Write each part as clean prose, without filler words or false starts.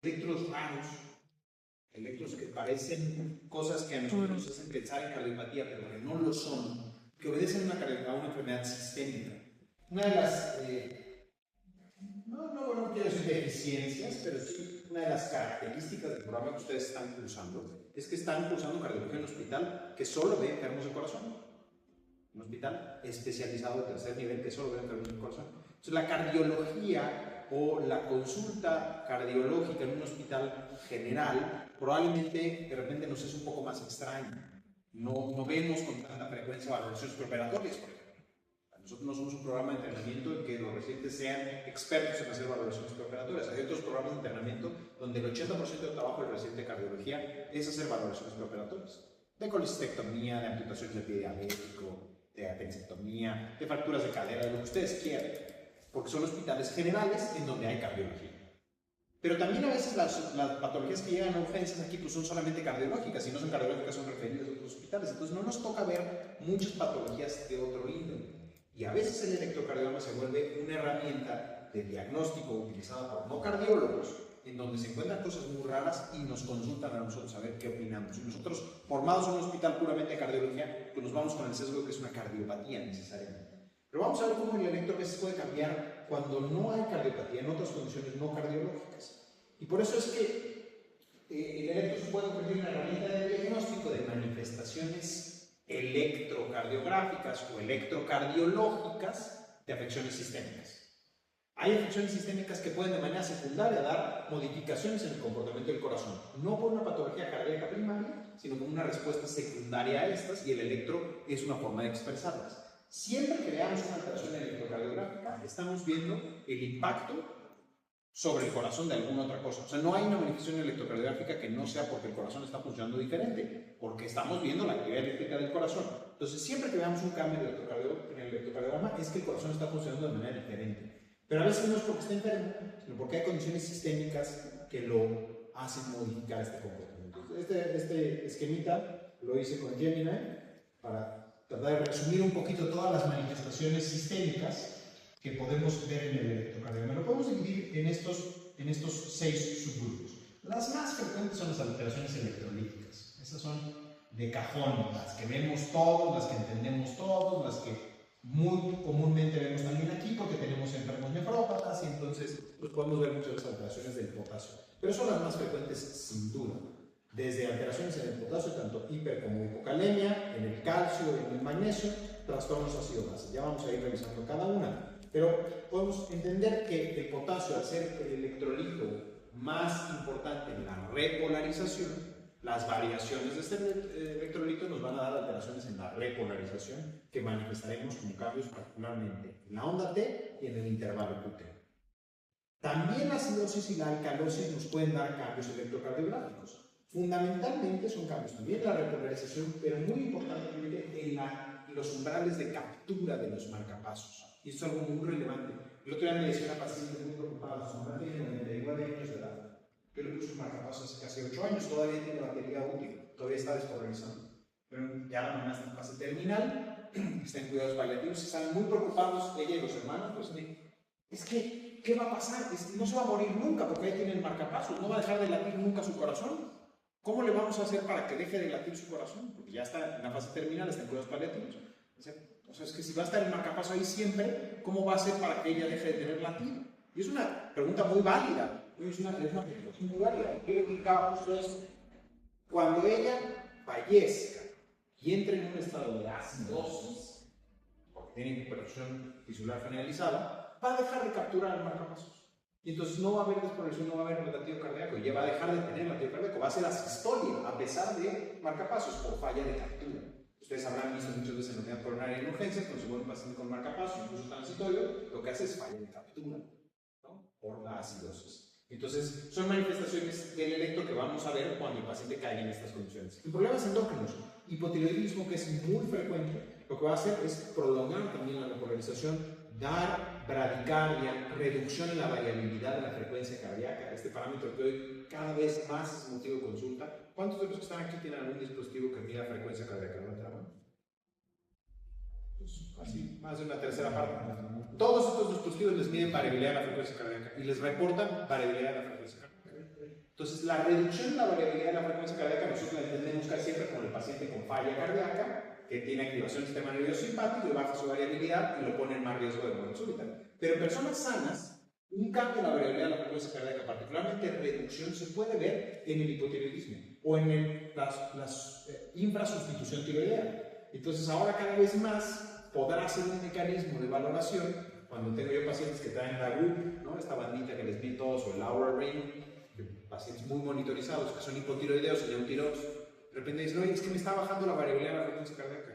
electros raros, electros que parecen cosas que a nosotros nos hacen pensar en cardiopatía, pero que no lo son, que obedecen a una enfermedad sistémica. Una de las, no quiero decir deficiencias, pero sí una de las características del programa que ustedes están cursando es que están cursando cardiología en un hospital que solo ve enfermos del corazón. Un hospital especializado de tercer nivel que solo ve enfermos del corazón. Entonces, la cardiología o la consulta cardiológica en un hospital general probablemente de repente nos es un poco más extraña. No vemos con tanta frecuencia valoraciones preoperatorias, por ejemplo. Nosotros no somos un programa de entrenamiento en que los residentes sean expertos en hacer valoraciones preoperatorias. Hay otros programas de entrenamiento donde el 80% del trabajo del residente de cardiología es hacer valoraciones preoperatorias. De colecistectomía, de amputaciones de pie diabético, de apendicectomía, de fracturas de cadera, de lo que ustedes quieran. Porque son hospitales generales en donde hay cardiología. Pero también a veces las patologías que llegan a urgencias aquí pues son solamente cardiológicas. Si no son cardiológicas son referidas a otros hospitales. Entonces no nos toca ver muchas patologías de otro índole. Y a veces el electrocardiograma se vuelve una herramienta de diagnóstico utilizada por no cardiólogos, en donde se encuentran cosas muy raras y nos consultan a nosotros a ver qué opinamos. Y nosotros, formados en un hospital puramente de cardiología, pues nos vamos con el sesgo de que es una cardiopatía necesariamente. Pero vamos a ver cómo el electro a veces puede cambiar cuando no hay cardiopatía, en otras condiciones no cardiológicas. Y por eso es que el electro se puede convertir en una herramienta de diagnóstico de manifestaciones electrocardiográficas o electrocardiológicas de afecciones sistémicas. Hay afecciones sistémicas que pueden de manera secundaria dar modificaciones en el comportamiento del corazón, no por una patología cardíaca primaria, sino como una respuesta secundaria a estas, y el electro es una forma de expresarlas. Siempre que veamos una alteración electrocardiográfica, estamos viendo el impacto sobre el corazón de alguna otra cosa. O sea, no hay una manifestación electrocardiográfica que no sea porque el corazón está funcionando diferente, porque estamos viendo la actividad eléctrica del corazón. Entonces, siempre que veamos un cambio en el electrocardiograma, es que el corazón está funcionando de manera diferente. Pero a veces no es porque está enfermo, sino porque hay condiciones sistémicas que lo hacen modificar este comportamiento. Este esquemita lo hice con Gemini para tratar de resumir un poquito todas las manifestaciones sistémicas que podemos ver en el electrocardiograma. Lo podemos dividir en estos 6 subgrupos. Las más frecuentes son las alteraciones electrolíticas. Esas son de cajón, las que vemos todos, las que entendemos todos, las que muy comúnmente vemos también aquí porque tenemos enfermos nefrópatas y entonces pues podemos ver muchas de las alteraciones del potasio. Pero son las más frecuentes sin duda. Desde alteraciones en el potasio, tanto hiper como hipocalemia, en el calcio, en el magnesio, trastornos ácido-base. Ya vamos a ir revisando cada una. Pero podemos entender que el potasio, al ser el electrolito más importante en la repolarización, las variaciones de este electrolito nos van a dar alteraciones en la repolarización que manifestaremos como cambios particularmente en la onda T y en el intervalo QT. También la acidosis y la alcalosis nos pueden dar cambios electrocardiográficos. Fundamentalmente son cambios también en la repolarización, pero muy importantemente en los umbrales de captura de los marcapasos. Y esto es algo muy relevante. El otro día me decía una paciente muy preocupada, su mamá tiene 99 años de edad. Yo le puse un marcapasos hace casi 8 años, todavía tiene batería útil, todavía está despolarizando. Pero ya la mamá está en fase terminal, está en cuidados paliativos, están muy preocupados, ella y los hermanos, pues es que, ¿qué va a pasar? No se va a morir nunca porque ahí tiene el marcapasos, no va a dejar de latir nunca su corazón. ¿Cómo le vamos a hacer para que deje de latir su corazón? Porque ya está en la fase terminal, está en cuidados paliativos. O sea, es que si va a estar el marcapaso ahí siempre, ¿cómo va a ser para que ella deje de tener latido? Y es una pregunta muy válida. Es una pregunta muy válida. Yo le explicaba a ustedes, cuando ella fallezca y entre en un estado de acidosis, porque tiene hipertensión tisular generalizada, va a dejar de capturar el marcapasos. Y entonces no va a haber despolarización, no va a haber latido cardíaco, y ella va a dejar de tener latido cardíaco, va a ser asistolia, a pesar de marcapasos, por falla de captura. Ustedes habrán visto muchas veces en la unidad coronaria en urgencias, cuando se vuelve un paciente con marcapasos, incluso transitorio, lo que hace es falla de captura, ¿no? Por la acidosis. Entonces, son manifestaciones del electro que vamos a ver cuando el paciente caiga en estas condiciones. El problema es endócrinos, hipotiroidismo, que es muy frecuente, lo que va a hacer es prolongar también la repolarización, dar bradicardia, reducción en la variabilidad de la frecuencia cardíaca, este parámetro que hoy cada vez más es motivo de consulta. ¿Cuántos de los que están aquí tienen algún dispositivo que mida la frecuencia cardíaca? ¿No? Pues así, más de una tercera parte. Todos estos dispositivos les miden variabilidad de la frecuencia cardíaca y les reportan variabilidad de la frecuencia cardíaca. Entonces, la reducción de la variabilidad de la frecuencia cardíaca nosotros la entendemos casi siempre como el paciente con falla cardíaca, que tiene activación del sistema nervioso simpático y baja su variabilidad y lo pone en más riesgo de muerte súbita. Pero en personas sanas, un cambio en la variabilidad de la frecuencia cardíaca, particularmente reducción, se puede ver en el hipotiroidismo o en la infrasustitución tiroidea. Entonces, ahora cada vez más podrá ser un mecanismo de valoración cuando tengo yo pacientes que traen la GUP, ¿no? Esta bandita que les vi todos, o el Aura Ring, pacientes muy monitorizados que son hipotiroideos y neutiroides, de repente dicen, oye, es que me está bajando la variabilidad de la frecuencia cardíaca.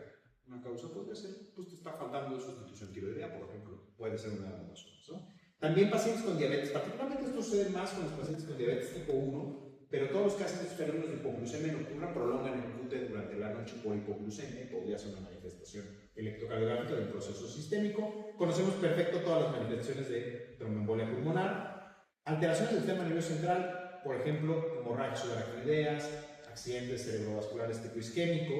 Una causa podría ser, pues te está faltando sustitución tiroidea, por ejemplo, puede ser una de las razones, ¿no? También pacientes con diabetes, particularmente esto sucede más con los pacientes con diabetes tipo 1, pero todos los que hacen estos fenómenos de hipoglucemia nocturna prolongan el QT durante la noche por hipoglucemia, podría ser una manifestación electrocardiográfica del proceso sistémico. Conocemos perfecto todas las manifestaciones de tromboembolia pulmonar, alteraciones del sistema nervioso central, por ejemplo, hemorragias subaracnoideas, accidentes cerebrovasculares tipo isquémico,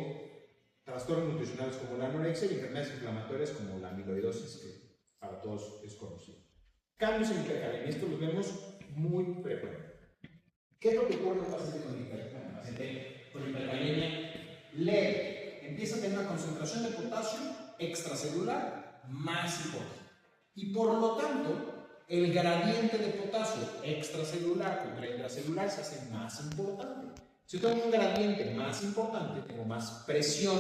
trastornos nutricionales como la anorexia y enfermedades inflamatorias como la amiloidosis, que para todos es conocido. Cambios en hipercalemia, esto los vemos muy frecuente. ¿Qué es lo que ocurre en el paciente con hipercalemia? El paciente con hipercalemia leve empieza a tener una concentración de potasio extracelular más importante. Y por lo tanto, el gradiente de potasio extracelular contra intracelular se hace más importante. Si yo tengo un gradiente más importante, tengo más presión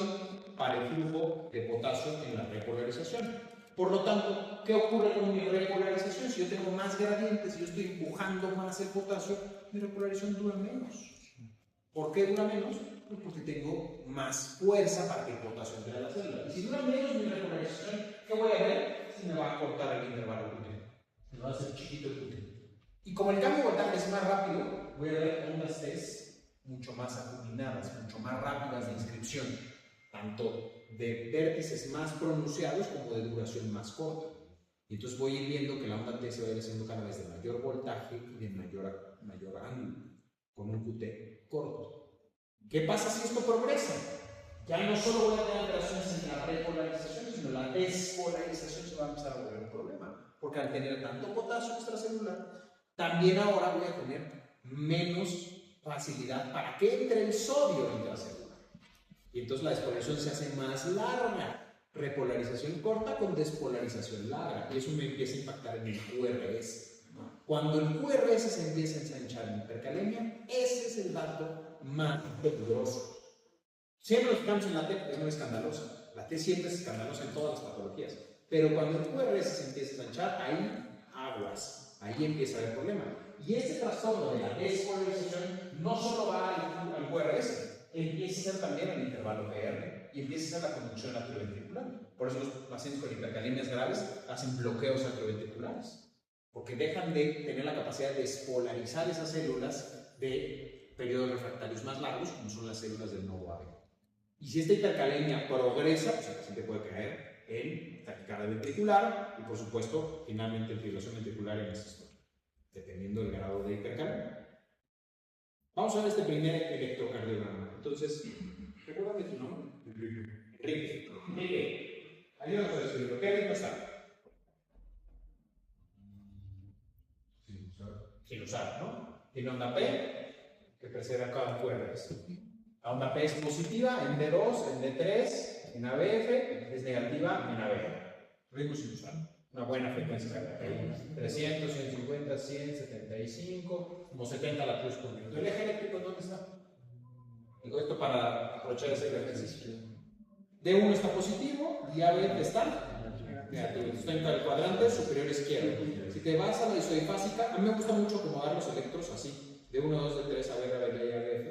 para el flujo de potasio en la repolarización. Por lo tanto, ¿qué ocurre con mi repolarización? Si yo tengo más gradientes, si yo estoy empujando más el potasio, mi repolarización dura menos. ¿Por qué dura menos? Pues porque tengo más fuerza para que el potasio entre a la célula. Y si dura menos mi repolarización, ¿qué voy a ver? Se me va a cortar el intervalo glúteo. Se me va a hacer chiquito el glúteo. Y como el cambio de voltaje es más rápido, voy a ver ondas T mucho más acuminadas, mucho más rápidas de inscripción, tanto de vértices más pronunciados como de duración más corta. Y entonces voy a ir viendo que la onda T se va a ir haciendo cada vez de mayor voltaje y de mayor ángulo, con un QT corto. ¿Qué pasa si esto progresa? Ya no solo voy a tener alteraciones en la repolarización, sino la despolarización se va a empezar a volver un problema. Porque al tener tanto potasio extracelular, también ahora voy a tener menos facilidad para que entre el sodio intracelular. Y entonces la despolarización se hace más larga. Repolarización corta con despolarización larga. Y eso me empieza a impactar en el QRS. Cuando el QRS se empieza a ensanchar en hipercalemia, ese es el dato más peligroso. Siempre nos fijamos en la T porque es muy escandalosa. La T siempre es escandalosa en todas las patologías. Pero cuando el QRS se empieza a ensanchar, ahí aguas. Ahí empieza a haber problema. Y este trastorno de la despolarización no solo va al QRS, empieza a ser también el intervalo PR y empieza a ser la conducción atrioventricular. Por eso los pacientes con hipercalemias graves hacen bloqueos atrioventriculares, porque dejan de tener la capacidad de despolarizar esas células de periodos refractarios más largos, como son las células del nodo AB. Y si esta hipercalemia progresa, pues el paciente puede caer en taquicardia ventricular y, por supuesto, finalmente en fibrilación ventricular y en asistol, dependiendo del grado de hipercalemia. Vamos a ver este primer electrocardiograma. Entonces, recuérdame tu nombre. Enrique. Ayúdanos a describirlo. ¿Qué ritmo está? Sin usar, ¿no? Tiene onda P, que precede a cada QRS. La onda P es positiva en D2, en D3, en ABF, es negativa en ABF. Ritmo sin usar. Una buena frecuencia cardíaca. 300, 150, 100, 75, como 70 latidos por minuto. ¿El eje eléctrico dónde está? Digo esto para aprovechar ese ejercicio. D1 está positivo y ABF está negativo. Está en el cuadrante superior izquierdo. Si te vas a la isoifásica, a mí me gusta mucho acomodar los electros así: D1, 2, D3, ABR, ABL y ABF.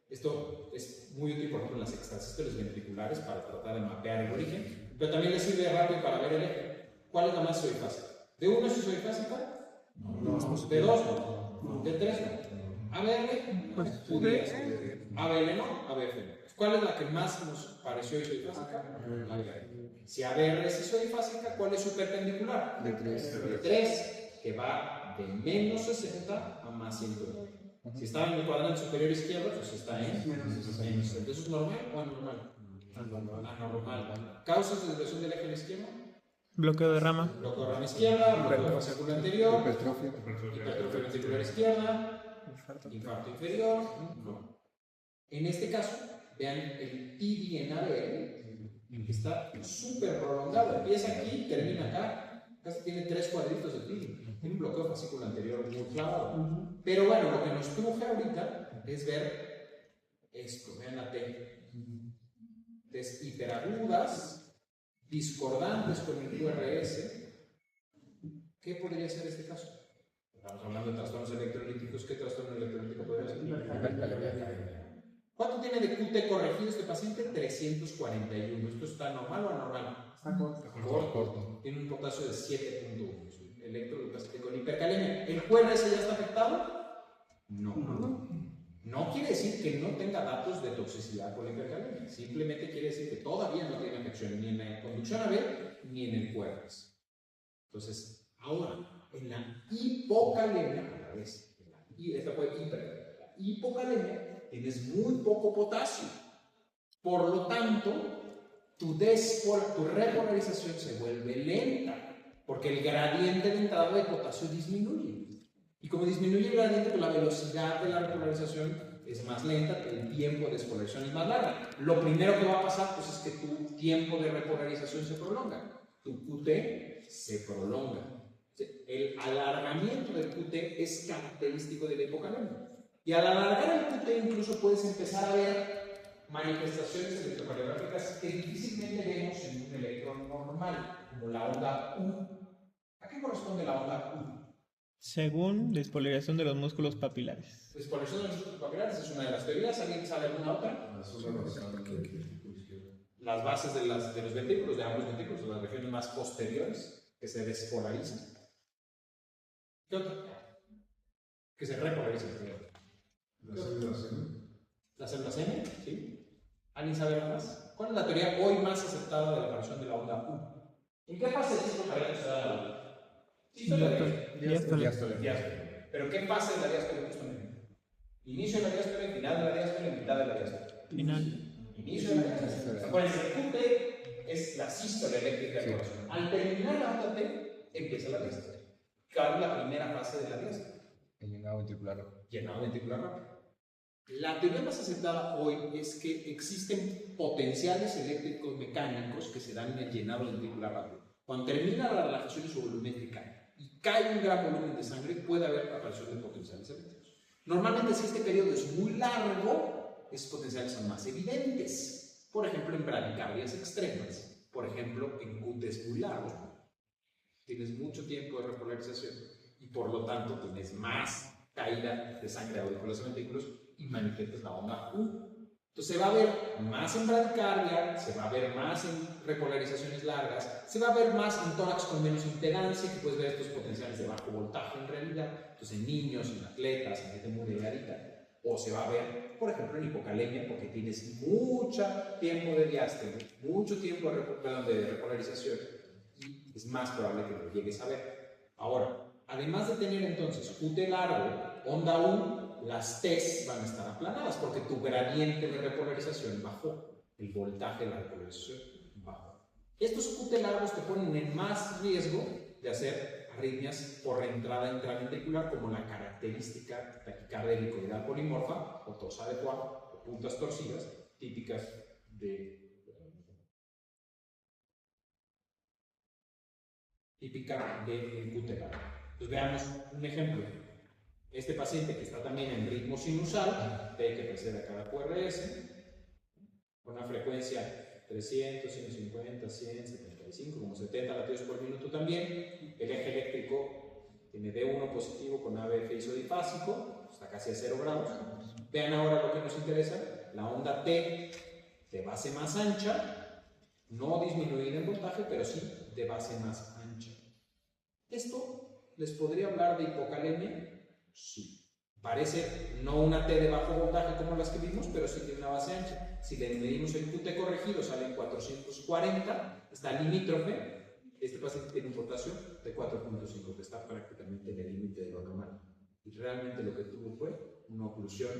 Esto es muy útil, por ejemplo, en las extrasístoles ventriculares para tratar de mapear el origen, pero también le sirve rápido para ver el eje. ¿Cuál es la más isoifásica? ¿D1 es isoifásica? No. ¿D2 no? ¿D3 no? ¿ABR? Pudiera ser. ¿ABL no? ABF no. ¿Cuál es la que más nos pareció isoifásica? ABR. Si ABR es isoifásica, ¿cuál es su perpendicular? D3. D3, que va de menos 60 a más 120. Si está en el cuadrante superior izquierdo, pues está en menos. ¿Eso es normal o anormal? Anormal. ¿Causas de desviación del eje izquierdo? Bloqueo de rama. Bloqueo de rama izquierda, bloqueo de fascículo anterior, hipertrofia ventricular izquierda, Infarto inferior, no. En este caso, vean el TD en ABL, que está súper prolongado. Empieza aquí, termina acá. Casi tiene 3 cuadritos de TD. Tiene un bloqueo fascículo anterior muy clavado. Pero bueno, lo que nos truje ahorita es ver esto. Vean la T. T's hiperagudas, discordantes con el QRS. ¿Qué podría ser este caso? Estamos hablando de trastornos electrolíticos. ¿Qué trastorno electrolítico podría ser? ¿Cuánto tiene de QT corregido este paciente? 341. ¿Esto está normal o anormal? Está corto. Tiene un potasio de 7.1. Electro del paciente con hipercalemia. ¿El QRS ya está afectado? No. No quiere decir que no tenga datos de toxicidad por la hipercalemia. Simplemente quiere decir que todavía no tiene afección ni en la conducción AB ni en el QRS. Entonces, ahora, en la hipocalemia, a la vez, esta fue hipercalemia. La hipocalemia tienes muy poco potasio. Por lo tanto, tu repolarización se vuelve lenta, porque el gradiente de entrada de potasio disminuye. Y como disminuye el gradiente, pues la velocidad de la repolarización es más lenta, el tiempo de despolarización es más larga. Lo primero que va a pasar pues, es que tu tiempo de repolarización se prolonga, tu QT se prolonga. El alargamiento del QT es característico de la hipocalemia. Y al alargar el QT incluso puedes empezar a ver manifestaciones electrocardiográficas que difícilmente vemos en un electro normal, como la onda U. ¿A qué corresponde la onda U? Según despolarización de los músculos papilares. Despolarización de los músculos papilares es una de las teorías. ¿Alguien sabe alguna otra? Las bases de los ventrículos, de ambos ventrículos, las regiones más posteriores que se despolarizan. ¿Qué otra? Que se repolarizan. Las células M. ¿Las células M? ¿Sí? ¿Alguien sabe algo más? ¿Cuál es la teoría hoy más aceptada de la aparición de la onda U? ¿En qué fase del ciclo cardíaco se da la onda? Diástole. ¿Pero qué fase de la diástole justamente? ¿Inicio de la diástole, final de la diástole, mitad de la diástole? Final. Inicio de la diástole. Acuérdense, el QT es la sístole eléctrica del corazón. Al terminar la onda T, empieza la diástole. ¿Cuál es la primera fase de la diástole? El llenado ventricular rápido. Llenado ventricular rápido. La teoría más aceptada hoy es que existen potenciales eléctricos mecánicos que se dan en el llenado ventricular rápido. Cuando termina la relajación isovolumétrica y cae un gran volumen de sangre, puede haber aparición de potenciales eléctricos. Normalmente, si este periodo es muy largo, esos potenciales son más evidentes. Por ejemplo, en bradicardias extremas. Por ejemplo, en QTs muy largos. Tienes mucho tiempo de repolarización y por lo tanto tienes más caída de sangre a los ventrículos y manifiestas la onda U. Entonces se va a ver más en bradicardia, se va a ver más en repolarizaciones largas, se va a ver más en tórax con menos impedancia, que puedes ver estos potenciales de bajo voltaje en realidad, entonces en niños, en atletas, en gente muy delgadita. O se va a ver, por ejemplo, en hipocalemia, porque tienes mucho tiempo de diástole, mucho tiempo de repolarización, y es más probable que lo llegues a ver. Ahora, además de tener entonces QT largo, onda U, las T's van a estar aplanadas porque tu gradiente de repolarización bajó, el voltaje de la repolarización bajó. Estos QT largos te ponen en más riesgo de hacer arritmias por entrada intraventricular, como la característica taquicardia helicoidal polimorfa o tos adecuada o puntas torcidas típicas del QT largo. Entonces veamos un ejemplo. Este paciente que está también en ritmo sinusal, T que precede a cada QRS, con una frecuencia 300, 150, 100, 75, como 70 latidos por minuto también. El eje eléctrico tiene D1 positivo con ABF isodifásico, está casi a 0 grados. Vean ahora lo que nos interesa, la onda T de base más ancha, no disminuida en voltaje, pero sí de base más ancha. Esto les podría hablar de hipocalemia. Sí. Parece no una T de bajo voltaje como las que vimos, pero sí tiene una base ancha. Si le medimos el QT corregido, sale en 440, está limítrofe. Este paciente tiene un potasio de 4.5, que está prácticamente en el límite de lo normal. Y realmente lo que tuvo fue una oclusión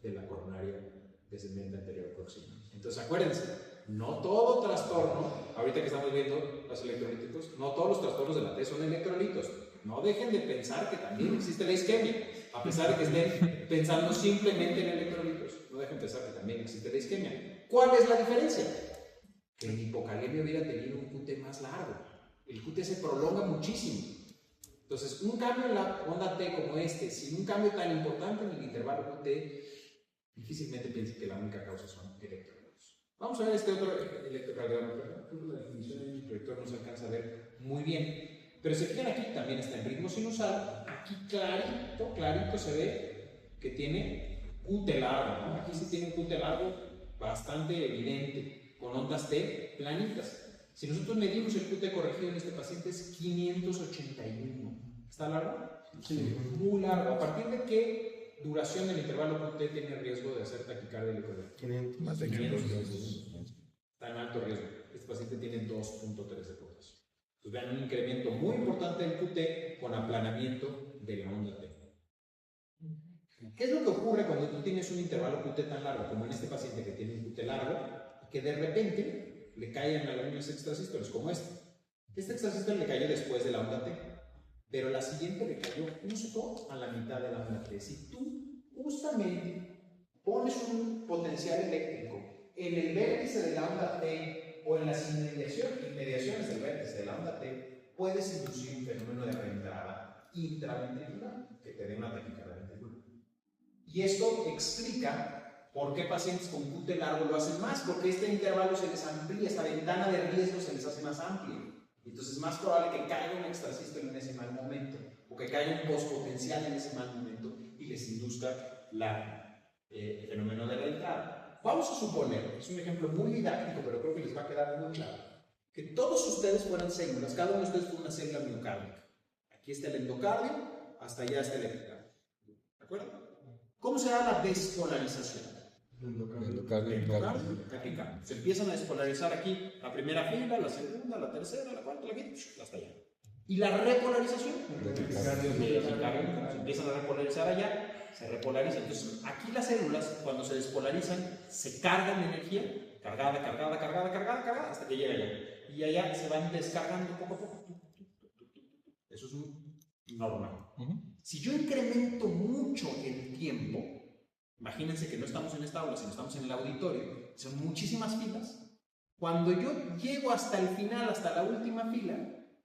de la coronaria descendente anterior próxima. Entonces acuérdense, no todo trastorno, ahorita que estamos viendo los electrolíticos, no todos los trastornos de la T son electrolitos. No dejen de pensar que también existe la isquemia, a pesar de que estén pensando simplemente en electrolitos. No dejen de pensar que también existe la isquemia. ¿Cuál es la diferencia? Que el hipocalemia hubiera tenido un QT más largo. El QT se prolonga muchísimo. Entonces, un cambio en la onda T como este, sin un cambio tan importante en el intervalo QT, difícilmente piensen que la única causa son electrolitos. Vamos a ver este otro electrocardiograma. La definición del proyector no se alcanza a ver muy bien. Pero si fijan aquí, también está en ritmo sinusal. Aquí clarito se ve que tiene QT largo, ¿no? Aquí sí tiene un QT largo bastante evidente, con ondas T planitas. Si nosotros medimos el QT corregido en este paciente es 581. ¿Está largo? Sí. Muy largo. ¿A partir de qué duración del intervalo QT tiene riesgo de hacer taquicardia electrónica? 500. Más de 500. Está en alto riesgo. Este paciente tiene 2.3 de potasio. Entonces vean un incremento muy importante del QT con aplanamiento de la onda T. ¿Qué es lo que ocurre cuando tú tienes un intervalo QT tan largo como en este paciente que tiene un QT largo y que de repente le caen algunos extrasístoles como este? Este extrasístole le cayó después de la onda T, pero la siguiente le cayó justo a la mitad de la onda T. Si tú justamente pones un potencial eléctrico en el vértice de la onda T o en las inmediaciones del vértice de la onda T, puedes inducir un fenómeno de reentrada intraventricular que te dé una taquicardia ventricular. Y esto explica por qué pacientes con QT largo lo hacen más, porque este intervalo se les amplía, esta ventana de riesgo se les hace más amplia. Entonces es más probable que caiga un extrasístole en ese mal momento, o que caiga un postpotencial en ese mal momento y les induzca el fenómeno de reentrada. Vamos a suponer, es un ejemplo muy didáctico, pero creo que les va a quedar muy claro, que todos ustedes fueran células, cada uno de ustedes fuera una célula miocárdica. Aquí está el endocardio, hasta allá está el epicardio. ¿De acuerdo? ¿Cómo se da la despolarización? Endocardio, epicardio. Se empiezan a despolarizar aquí la primera fila, la segunda, la tercera, la cuarta, la quinta, hasta allá. ¿Y la repolarización? Se empiezan a repolarizar allá, se repolariza. Entonces, aquí las células, cuando se despolarizan, se cargan de energía, cargada, hasta que llega allá. Y allá se van descargando poco a poco. Eso es normal. Si yo incremento mucho el tiempo, imagínense que no estamos en esta aula, sino estamos en el auditorio, son muchísimas filas. Cuando yo llego hasta el final, hasta la última fila,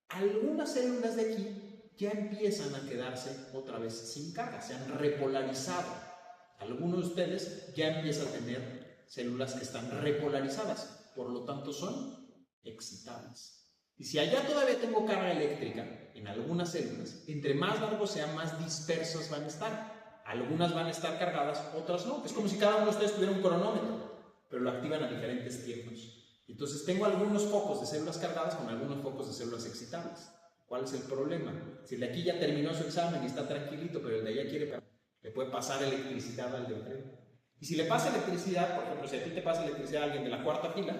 algunas células de aquí ya empiezan a quedarse otra vez sin carga, se han repolarizado. Algunos de ustedes ya empiezan a tener células que están repolarizadas, por lo tanto son excitables. Y si allá todavía tengo carga eléctrica en algunas células, entre más largos sean, más dispersas van a estar. Algunas van a estar cargadas, otras no. Es como si cada uno de ustedes tuviera un cronómetro, pero lo activan a diferentes tiempos. Entonces tengo algunos focos de células cargadas con algunos focos de células excitables. ¿Cuál es el problema? Si el de aquí ya terminó su examen y está tranquilito, pero el de allá quiere, le puede pasar electricidad al de enfrente. Y si le pasa electricidad, por ejemplo, si a ti te pasa electricidad a alguien de la cuarta fila,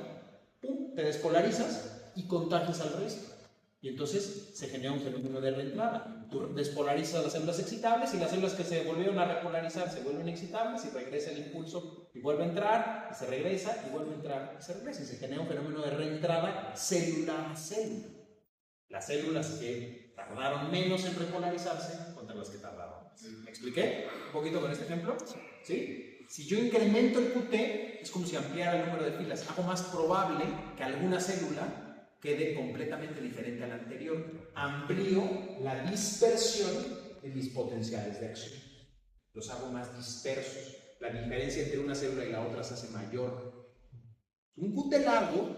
¡pum!, te despolarizas y contagias al resto. Y entonces se genera un fenómeno de reentrada. Tú despolarizas las células excitables y las células que se volvieron a repolarizar se vuelven excitables y regresa el impulso y vuelve a entrar y se regresa y vuelve a entrar y se regresa. Y se genera un fenómeno de reentrada célula a célula. Las células que tardaron menos en repolarizarse contra las que tardaron más. ¿Me expliqué un poquito con este ejemplo? ¿Sí? Si yo incremento el QT, es como si ampliara el número de filas. Hago más probable que alguna célula quede completamente diferente a la anterior. Amplío la dispersión de mis potenciales de acción. Los hago más dispersos. La diferencia entre una célula y la otra se hace mayor. Un QT largo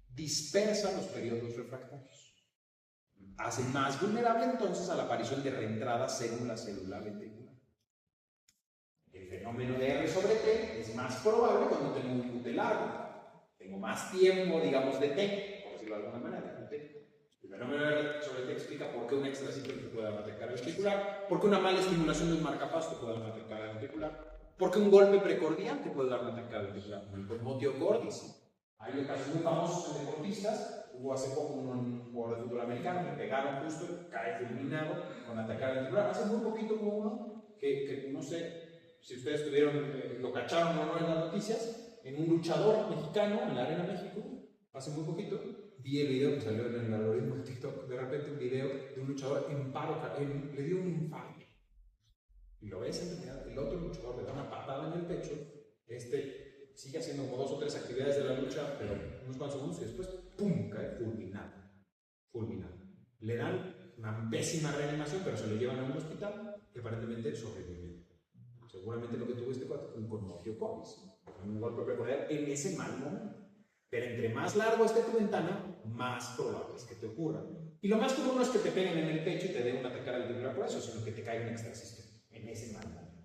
dispersa los periodos refractarios. Hace más vulnerable entonces a la aparición de reentrada célula-celular ventricular. El fenómeno de R sobre T es más probable cuando tengo un QT largo. Tengo más tiempo, digamos, de T, por decirlo de alguna manera, de T. El fenómeno de R sobre T explica por qué un extracístole te puede dar una taquicardia ventricular, por qué una mala estimulación de un marcapasos te puede dar una taquicardia ventricular, por qué un golpe precordial te puede dar una taquicardia ventricular, como el pneumotio cordis. Hay casos muy famosos en deportistas. Hubo hace poco un jugador de fútbol americano, me pegaron justo, cae fulminado con taquicardia ventricular. Hace muy poquito hubo uno que no sé si ustedes lo cacharon o no en las noticias, en un luchador mexicano en la Arena México, hace muy poquito, vi el video que salió en el algoritmo de TikTok, de repente un video de un luchador en paro, le dio un infarto. Y lo ves en realidad, el otro luchador le da una patada en el pecho, sigue haciendo como 2 o 3 actividades de la lucha, pero unos cuantos segundos y después, ¡pum!, cae fulminado. Fulminado. Le dan una pésima reanimación, pero se lo llevan a un hospital y aparentemente sobrevivió. Seguramente lo que tuvo este cuate fue un connotio cordis, un golpe peculiar en ese mal momento. Pero entre más largo esté tu ventana, más probable es que te ocurra. Y lo más común no es que te peguen en el pecho y te den un ataque articular por eso, sino que te caiga un extrasistema en ese mal momento.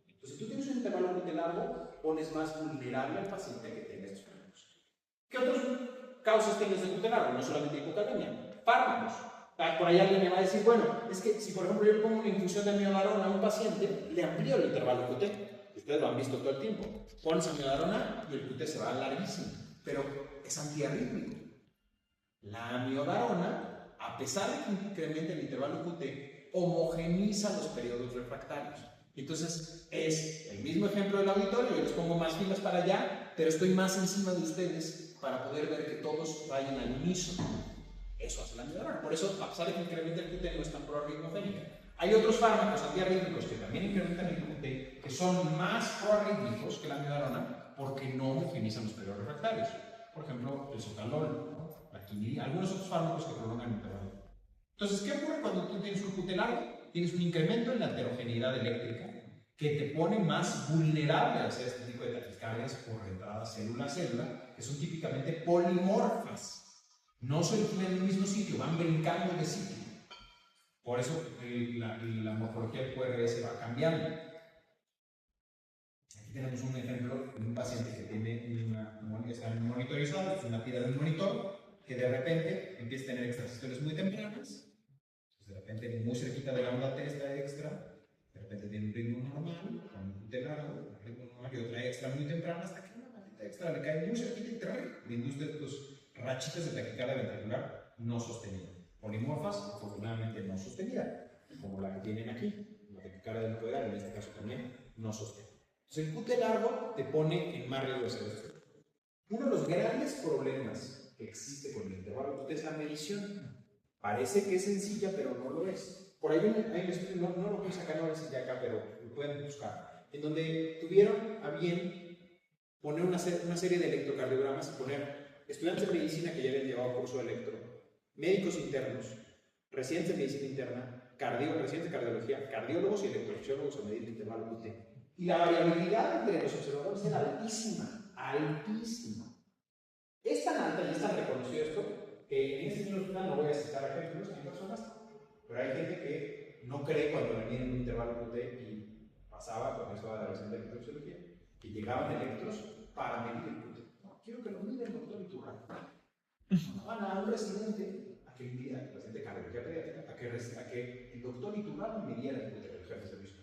Entonces, si tú tienes un intervalo muy largo, pones más vulnerable al paciente que tenga estos fármacos. ¿Qué otras causas tienes de QT largo? No solamente hipocalemia, fármacos. Por ahí alguien me va a decir, bueno, es que si por ejemplo yo le pongo una infusión de amiodarona a un paciente, le amplío el intervalo QT. Ustedes lo han visto todo el tiempo. Pones amiodarona y el QT se va larguísimo, pero es antiarrítmico. La amiodarona, a pesar de que incrementa el intervalo QT, homogeniza los periodos refractarios. Entonces, es el mismo ejemplo del auditorio, yo les pongo más filas para allá, pero estoy más encima de ustedes para poder ver que todos vayan al unísono. Eso hace la amiodarona. Por eso, a pesar de que incrementa el QT, no es tan proarrítmogénica. Hay otros fármacos antiarrítmicos que también incrementan el QT, que son más proarrítmicos que la amiodarona, porque no homogenizan los periodos refractarios. Por ejemplo, el sotalol, ¿no? La quinidina, algunos otros fármacos que prolongan el intervalo. Entonces, ¿qué ocurre cuando tú tienes un QT largo? Tienes un incremento en la heterogeneidad eléctrica que te pone más vulnerable a hacer este tipo de taquicardias por entrada célula a célula, que son típicamente polimorfas. No se originan en el mismo sitio, van brincando de sitio. Por eso la morfología del QRS va cambiando. Aquí tenemos un ejemplo de un paciente que está monitorizado, es una tira de un monitor, que de repente empieza a tener extrasistoles muy tempranas. De repente, muy cerquita de la onda T está extra, de repente tiene un ritmo normal, con un QT largo, un ritmo normal y otra extra muy temprana, hasta que una maldita extra le cae muy cerquita y le induce estos rachitas de taquicardia ventricular no sostenida. Polimorfas, afortunadamente no sostenida, como la que tienen aquí, la taquicardia del nuclear, en este caso también no sostenida. Entonces, el QT largo te pone en más riesgo de ser esto. Uno de los grandes problemas que existe con el intervalo QT es la medición. Parece que es sencilla, pero no lo es. Por ahí hay un estudio, no lo voy a sacar, no lo sé acá, pero lo pueden buscar, en donde tuvieron a bien poner una serie de electrocardiogramas y poner estudiantes de medicina que ya habían llevado curso de electro, médicos internos, residentes de medicina interna, residentes de cardiología, cardiólogos y electrofisiólogos a medir el intervalo QT. Y la variabilidad entre los observadores era altísima, altísima. Es tan alta y es tan reconocido esto que en este mismo hospital, no voy a citar ejemplos, hay personas, pero hay gente que no cree cuando le miden un intervalo QT y pasaba con eso a la residente de electrofisiología, que llegaban electros para medir el QT. No, quiero que lo mida el doctor Iturralde. Van a un residente a que mida, el paciente de cardiología pediátrica, a que el doctor Iturralde midiera el QT del jefe de servicio.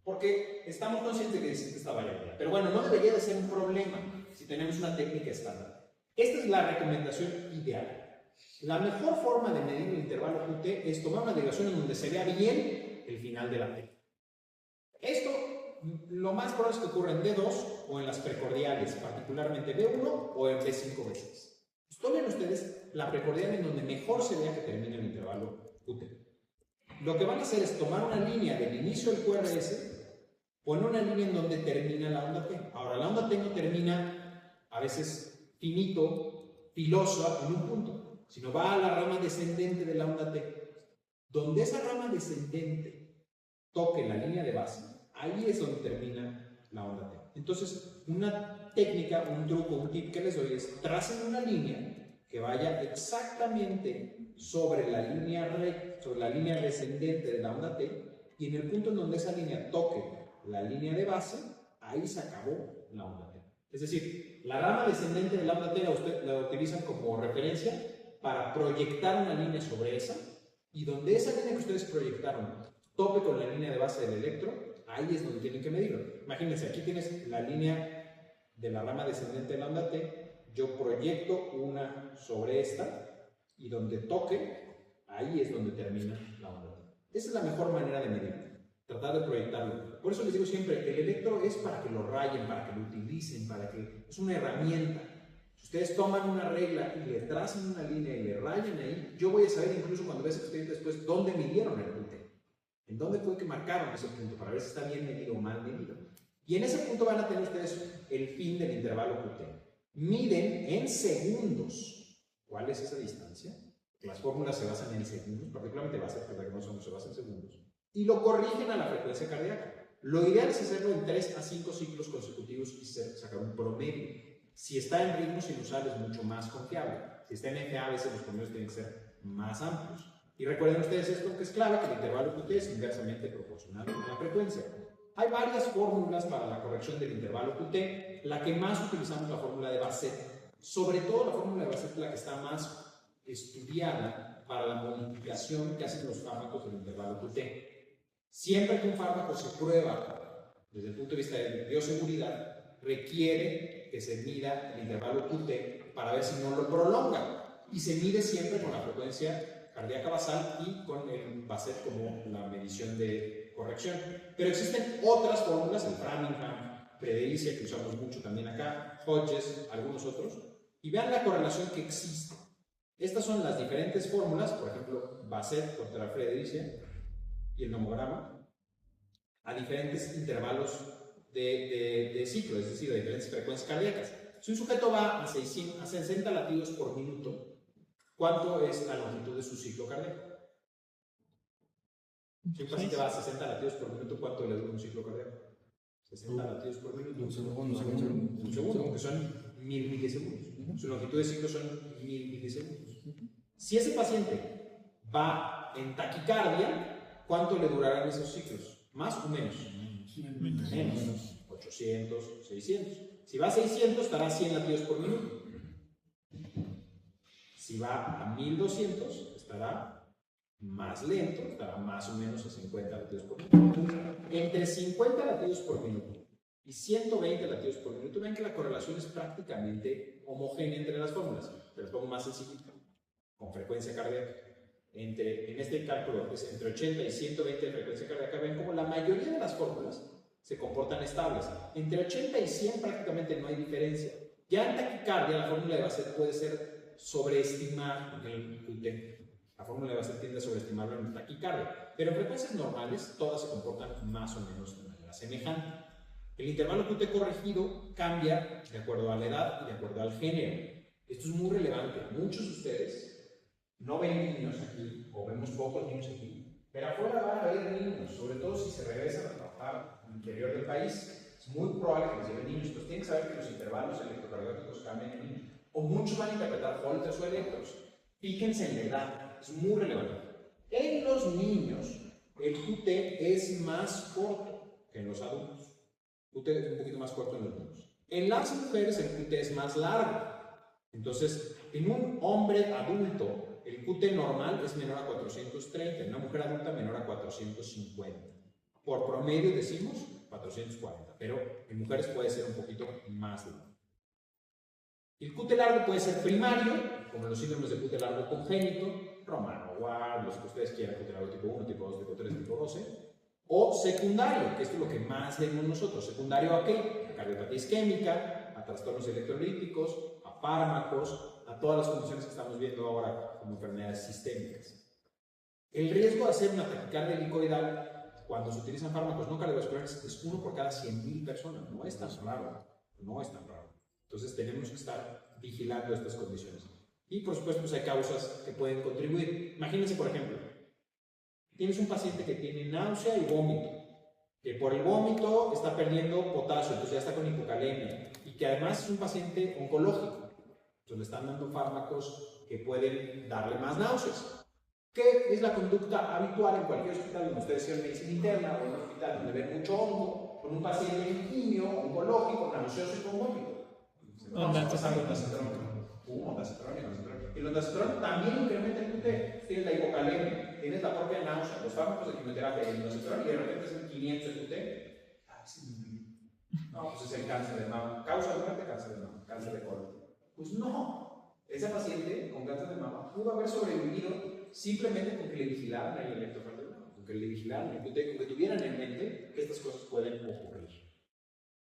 Porque estamos conscientes de que existe esta variabilidad. Pero bueno, no debería de ser un problema si tenemos una técnica estándar. Esta es la recomendación ideal. La mejor forma de medir el intervalo QT es tomar una derivación en donde se vea bien el final de la T. Esto, lo más probable es que ocurra en D2 o en las precordiales, particularmente B1 o en B5 o B6. Tomen ustedes la precordial en donde mejor se vea que termina el intervalo QT. Lo que van a hacer es tomar una línea del inicio del QRS, poner una línea en donde termina la onda T. Ahora, la onda T no termina a veces finito, filosa en un punto, sino va a la rama descendente de la onda T. Donde esa rama descendente toque la línea de base, ahí es donde termina la onda T. Entonces, una técnica, un truco, un tip que les doy es tracen una línea que vaya exactamente sobre la línea recta, sobre la línea descendente de la onda T, y en el punto en donde esa línea toque la línea de base, ahí se acabó la onda T. Es decir, la rama descendente de la onda T la utilizan como referencia para proyectar una línea sobre esa, y donde esa línea que ustedes proyectaron tope con la línea de base del electro, ahí es donde tienen que medirlo. Imagínense, aquí tienes la línea de la rama descendente de la onda T, yo proyecto una sobre esta, y donde toque, ahí es donde termina la onda T. Esa es la mejor manera de medir, tratar de proyectarlo. Por eso les digo siempre, el electro es para que lo rayen, para que lo utilicen, es una herramienta. Si ustedes toman una regla y le trazan una línea y le rayan ahí, yo voy a saber incluso cuando veas el expediente después dónde midieron el QT. En dónde fue que marcaron ese punto para ver si está bien medido o mal medido. Y en ese punto van a tener ustedes el fin del intervalo QT. Miden en segundos. ¿Cuál es esa distancia? Las fórmulas se basan en segundos, particularmente Bassett, que no se basa en segundos. Y lo corrigen a la frecuencia cardíaca. Lo ideal es hacerlo en 3 a 5 ciclos consecutivos y sacar un promedio. Si está en ritmo sinusal es mucho más confiable. Si está en FA, a veces los promedios tienen que ser más amplios. Y recuerden ustedes esto que es clave, que el intervalo QT es inversamente proporcional a la frecuencia. Hay varias fórmulas para la corrección del intervalo QT. La que más utilizamos es la fórmula de Bassett. Sobre todo la fórmula de Bassett es la que está más estudiada para la modificación que hacen los fármacos del intervalo QT. Siempre que un fármaco se prueba desde el punto de vista de bioseguridad, requiere que se mida el intervalo QT para ver si no lo prolonga. Y se mide siempre con la frecuencia cardíaca basal y con el Bassett como la medición de corrección. Pero existen otras fórmulas, el Framingham, Fredericia, que usamos mucho también acá, Hodges, algunos otros, y vean la correlación que existe. Estas son las diferentes fórmulas, por ejemplo, Bassett contra Fredericia y el nomograma, a diferentes intervalos de ciclo, es decir, a diferentes frecuencias cardíacas. Si un sujeto va a 60 latidos por minuto, ¿cuánto es la longitud de su ciclo cardíaco? Si un paciente va a 60 latidos por minuto, ¿cuánto le dura un ciclo cardíaco? 60 latidos por minuto. Un segundo. Un segundo, que son 1000 milisegundos. Su longitud de ciclo son 1000 milisegundos. Si ese paciente va en taquicardia, ¿cuánto le durarán esos ciclos? ¿Más o menos? Menos. 800, 600. Si va a 600, estará a 100 latidos por minuto. Si va a 1200, estará más lento, estará más o menos a 50 latidos por minuto. Entre 50 latidos por minuto y 120 latidos por minuto, ven que la correlación es prácticamente homogénea entre las fórmulas. Pero les pongo más sencillito, con frecuencia cardíaca. En este cálculo es entre 80 y 120 de frecuencia cardíaca. Ven como la mayoría de las fórmulas se comportan estables. Entre 80 y 100 prácticamente no hay diferencia. Ya en taquicardia la fórmula de Bassett puede ser sobreestimar el QT. La fórmula de Bassett tiende a sobreestimarlo en taquicardia. Pero en frecuencias normales todas se comportan más o menos de manera semejante. El intervalo QT corregido cambia de acuerdo a la edad y de acuerdo al género. Esto es muy relevante. Muchos de ustedes no ven niños aquí, o vemos pocos niños aquí, pero afuera van a ver niños, sobre todo si se regresan a trabajar al interior del país. Es muy probable que les lleven niños, pues tienen que saber que los intervalos electrocardiográficos cambian en niños. O muchos van a interpretar holters o electros. Fíjense en la edad, es muy relevante. En los niños, el QT es más corto que en los adultos. QT es un poquito más corto en los niños. En las mujeres, el QT es más largo. Entonces, en un hombre adulto, el QT normal es menor a 430, en una mujer adulta menor a 450. Por promedio decimos 440, pero en mujeres puede ser un poquito más largo. El QT largo puede ser primario, como los síndromes de QT largo congénito, Romano Ward, los que ustedes quieran, QT largo tipo 1, tipo 2, tipo 3, tipo 12, o secundario, que esto es lo que más vemos nosotros. ¿Secundario a qué? A cardiopatía isquémica, a trastornos electrolíticos, a fármacos, a todas las condiciones que estamos viendo ahora como enfermedades sistémicas. El riesgo de hacer una taquicardia helicoidal cuando se utilizan fármacos no cardiovasculares es 1 por cada 100.000 personas. No es tan raro, no es tan raro. Entonces tenemos que estar vigilando estas condiciones. Y por supuesto pues hay causas que pueden contribuir. Imagínense por ejemplo, tienes un paciente que tiene náusea y vómito, que por el vómito está perdiendo potasio, entonces ya está con hipocalemia, y que además es un paciente oncológico. Entonces le están dando fármacos que pueden darle más náuseas. ¿Qué es la conducta habitual en cualquier hospital donde ustedes hacen medicina interna o en un hospital donde ven mucho hongo, con un paciente en quimio, oncológico, nauseoso y con vómito? Vamos a pasar ondansetron. El ondansetron también incrementa el QT. Tienes la hipocalemia, tienes la propia náusea, los fármacos de quimioterapia y el ondansetron, y de repente es en 500 el QT. No, pues es el cáncer de mama. ¿Causa de muerte? Cáncer de mama, cáncer de colon. Pues no. Ese paciente con cáncer de mama pudo haber sobrevivido simplemente con que le vigilaran el electrocardiograma, con que le vigilaran el QT, con que tuvieran en mente que estas cosas pueden ocurrir.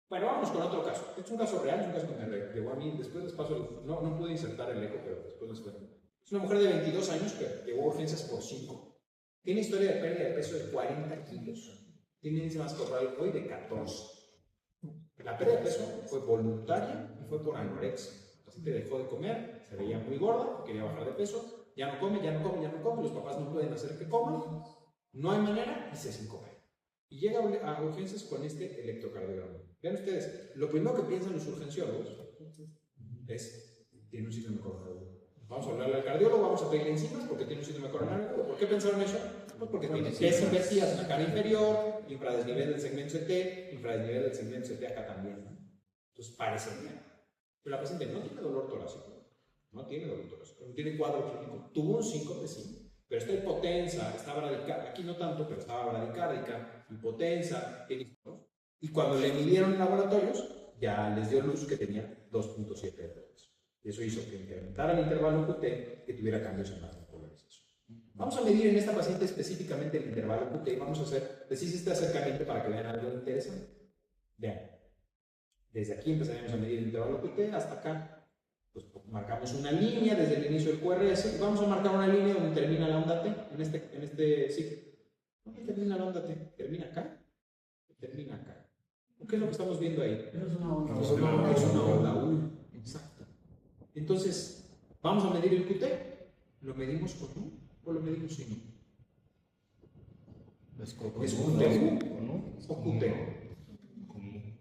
Bueno, vamos con otro caso. Este es un caso real, es un caso que me llegó a mí. Después les paso, no pude insertar el eco, pero después les cuento. Es una mujer de 22 años que llegó a urgencias por 5. Tiene historia de pérdida de peso de 40 kilos. Tiene índice más corporal hoy de 14. La pérdida de peso fue voluntaria y fue por anorexia. La paciente dejó de comer, se veía muy gorda, quería bajar de peso, ya no come, los papás no pueden hacer que coma, no hay manera y se sincopa. Y llega a urgencias con este electrocardiograma. Vean ustedes, lo primero que piensan los urgenciólogos es, tiene un síndrome coronario. Vamos a hablarle al cardiólogo, vamos a pedirle enzimas porque tiene un síndrome coronario. ¿Por qué pensaron eso? Pues porque tiene desinversias en la cara inferior, infradesnivel del segmento CT, infradesnivel del segmento CT acá también. Entonces parecería. Pero la paciente no tiene dolor torácico, no tiene cuadro clínico, tuvo un síncope, sí, pero está hipotensa, está bradicárdica, aquí no tanto, pero estaba bradicárdica, hipotensa, y cuando le midieron en laboratorios, ya les dio luz que tenía 2.7 de peso. Y eso hizo que incrementara el intervalo QT, que tuviera cambios en la polarización. Vamos a medir en esta paciente específicamente el intervalo QT y vamos a decir este acercamiento para que vean algo interesante. Vean, desde aquí empezaremos a medir el intervalo QT hasta acá. Pues marcamos una línea desde el inicio del QRS y vamos a marcar una línea donde termina la onda T en este ciclo. ¿Dónde termina la onda T? ¿Termina acá? ¿Termina acá? ¿Qué es lo que estamos viendo ahí? Es una onda U. Exacto. Entonces, vamos a medir el QT. ¿Lo medimos con U o lo medimos sin U? ¿Es QT o QT?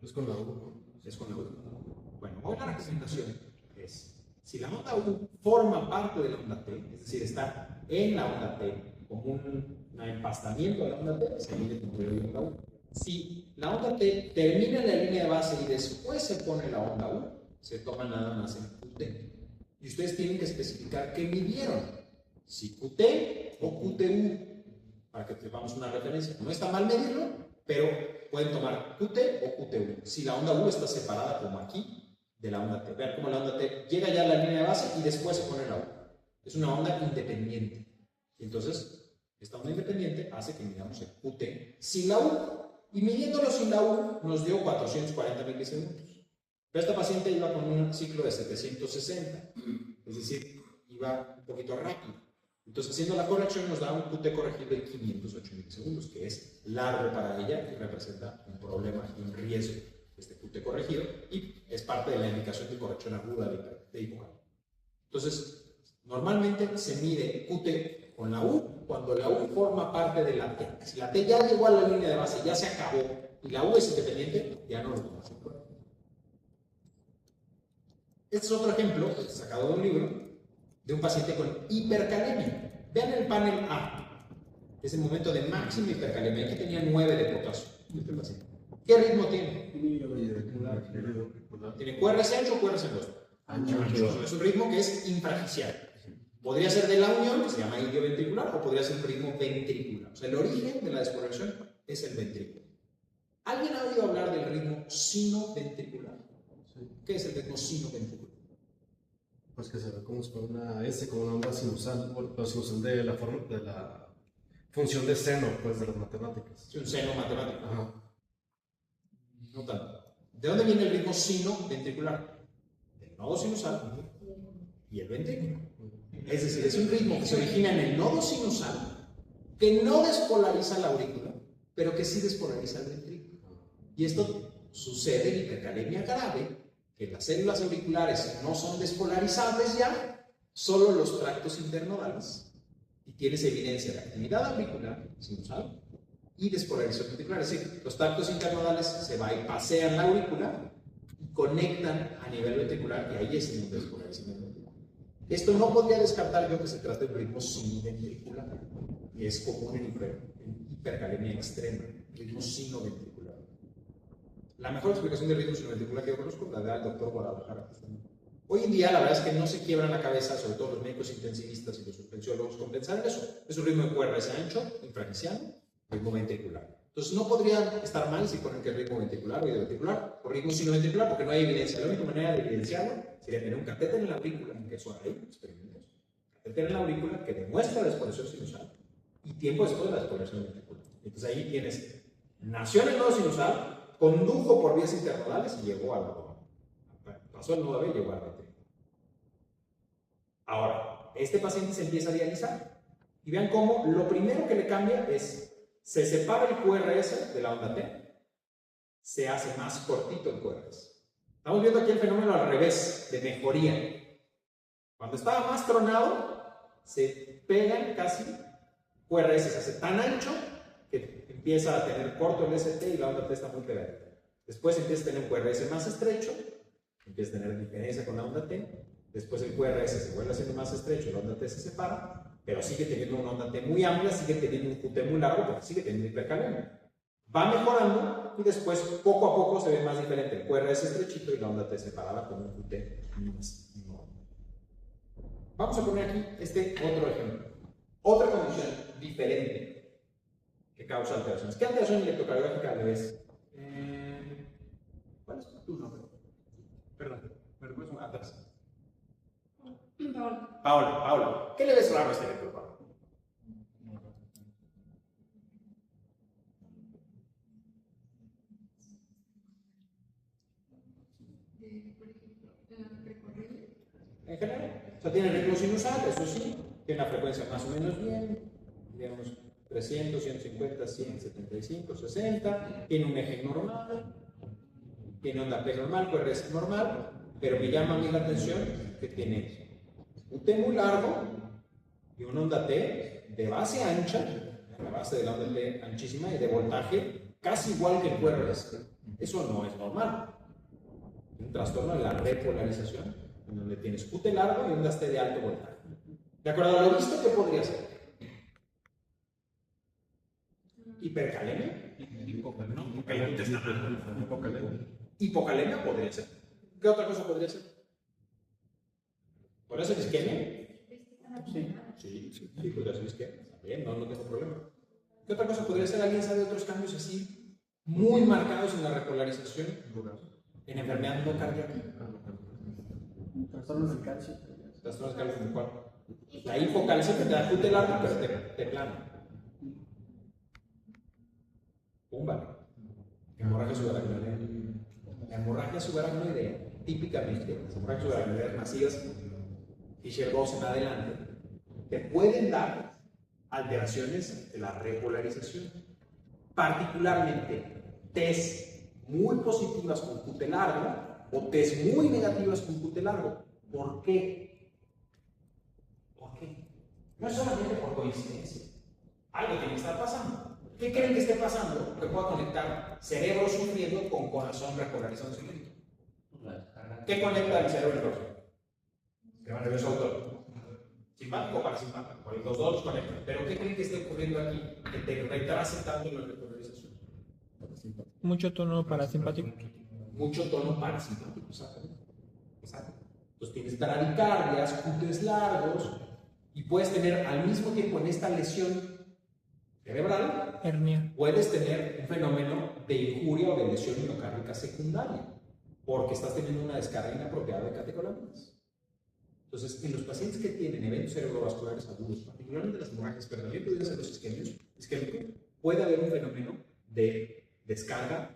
Es con la U. Es con la U. Bueno, hoy la recomendación es, si la onda U forma parte de la onda T, es decir, está en la onda T, como un empastamiento de la onda T, se mide con la onda U. Si la onda T termina en la línea de base y después se pone la onda U, se toma nada más en QT. Y ustedes tienen que especificar qué midieron, si QT o QTU, para que tengamos una referencia. No está mal medirlo, pero pueden tomar QT o QTU. Si la onda U está separada, como aquí, de la onda T. Vean cómo la onda T llega ya a la línea de base y después se pone la U. Es una onda independiente. Entonces, esta onda independiente hace que midamos el QT sin la U. Y midiéndolo sin la U nos dio 440 milisegundos. Pero esta paciente iba con un ciclo de 760. Es decir, iba un poquito rápido. Entonces, haciendo la corrección nos da un QT corregido de 508 milisegundos, que es largo para ella y representa un problema y un riesgo. Este QT corregido y es parte de la indicación de corrección aguda de hipocampo. Entonces, normalmente se mide QT con la U cuando la U forma parte de la T. Si la T ya llegó a la línea de base, ya se acabó y la U es independiente, ya no lo tomas en cuenta. Este es otro ejemplo sacado de un libro de un paciente con hipercalemia. Vean el panel A, es el momento de máxima hipercalemia. Aquí tenía 9 de potasio este paciente. ¿Qué ritmo tiene? ¿Tiene QRS ancho o QRS ancho? Es un ritmo que es infragicial. Podría ser de la unión, que se llama ilioventricular, o podría ser un ritmo ventricular. O sea, el origen de la despolarización es el ventrículo. ¿Alguien ha oído hablar del ritmo sinoventricular? ¿Qué es el ritmo sinoventricular? Pues que se ve como si fuera una S, como una onda sinusal, o sinusal de la función de seno, pues, de las matemáticas. Es un seno matemático. Ajá. No tanto. ¿De dónde viene el ritmo sinoventricular? Del nodo sinusal y el ventrículo. Es decir, es un ritmo que se origina en el nodo sinusal, que no despolariza la aurícula, pero que sí despolariza el ventrículo. Y esto sucede en hipercalemia grave, que las células auriculares no son despolarizables ya, solo los tractos internodales, y tienes evidencia de actividad auricular sinusal y despolarización ventricular. Es decir, los tractos internodales se bypasean la aurícula y conectan a nivel ventricular, y ahí es el despolarización ventricular. Esto no podría descartar yo que se trate de un ritmo sinoventricular, y es común en hipercalemia extrema, ritmo sinoventricular. La mejor explicación del ritmo sinoventricular que yo conozco la da el doctor Guadalajara. Hoy en día la verdad es que no se quiebran la cabeza, sobre todo los médicos intensivistas y los urgenciólogos, con pensar en eso. Es un ritmo de QRS ancho, infragicial, ritmo ventricular. Entonces no podría estar mal si ponen que es ritmo ventricular o ventricular o ritmo sinoventricular, porque no hay evidencia. La única manera de evidenciarlo sería tener un catéter en la aurícula, que eso hay experimentos. Catéter en la aurícula que demuestra la despolarización sinusal y tiempo después de la despolarización ventricular. Entonces ahí tienes, nació en el nodo sinusal, condujo por vías internodales y llegó al nodo. Pasó el nodo B y llegó al BT. Ahora, este paciente se empieza a dializar. Y vean cómo lo primero que le cambia es, se separa el QRS de la onda T, se hace más cortito el QRS. Estamos viendo aquí el fenómeno al revés, de mejoría. Cuando estaba más tronado, se pegan casi, QRS se hace tan ancho que empieza a tener corto el ST y la onda T está muy pegadita. Después empieza a tener un QRS más estrecho, empieza a tener diferencia con la onda T. Después el QRS se vuelve haciendo más estrecho y la onda T se separa, pero sigue teniendo una onda T muy amplia, sigue teniendo un QT muy largo, porque sigue teniendo hipercalemia. Va mejorando y después poco a poco se ve más diferente el QRS estrechito y la onda T separada con un QT más enorme. Vamos a poner aquí este otro ejemplo. Otra condición diferente que causa alteraciones. ¿Qué alteración electrocardiográfica le ves? ¿Cuál es tu nombre? Perdón, ¿me recuerdas atrás? Paola. ¿Qué le ves raro a este electrocardiograma? En general, o sea, tiene ritmo sinusal, eso sí, tiene una frecuencia más o menos bien, digamos 300, 150, 100, 75, 60, tiene un eje normal, tiene onda P normal, QRS normal, pero me llama a mí la atención que tiene un T muy largo y una onda T de base ancha, la base de la onda T anchísima y de voltaje casi igual que el QRS. Eso no es normal. Un trastorno de la repolarización, en donde tienes QT largo y ondas T de alto voltaje. De acuerdo a lo visto, ¿qué podría ser? ¿Hipercalemia? Hipocalemia podría ser. ¿Qué otra cosa podría ser? ¿Podría ser isquemia? Sí, podría ser isquemia. También, no tengo problema. ¿Qué otra cosa podría ser? ¿Alguien sabe de otros cambios así muy marcados en la repolarización? En enfermedad no cardíaca. Trastornos del calcio. Trastornos del calcio, ¿cuál? La hipocalcia que te da QT largo, pero te plana. Vale. Hemorragia subaracnoidea. La hemorragia subaracnoidea, típicamente, las hemorragias subaracnoideas masivas, Fisher 2 en adelante, te pueden dar alteraciones de la repolarización. Particularmente, T's muy positivas con QT largo o T's muy negativas con QT largo. ¿Por qué? No es solamente por coincidencia. Algo tiene que estar pasando. ¿Qué creen que esté pasando? Que pueda conectar cerebro sufriendo con corazón repolarizándose lento. ¿Qué conecta el cerebro y el corazón? Sistema nervioso autónomo. ¿Simpático o parasimpático? Los dos los conectan. ¿Pero qué creen que esté ocurriendo aquí? Que te retrase tanto la repolarización. Mucho tono parasimpático. Mucho tono parasimpático, exactamente. Entonces tienes bradicardias, QTs largos, y puedes tener al mismo tiempo en esta lesión cerebral, Hernia. puedes tener un fenómeno de injuria o de lesión miocárdica secundaria, porque estás teniendo una descarga inapropiada de catecolaminas. Entonces, en los pacientes que tienen eventos cerebrovasculares agudos, particularmente las hemorragias, pero también pueden ser los isquémicos, puede haber un fenómeno de descarga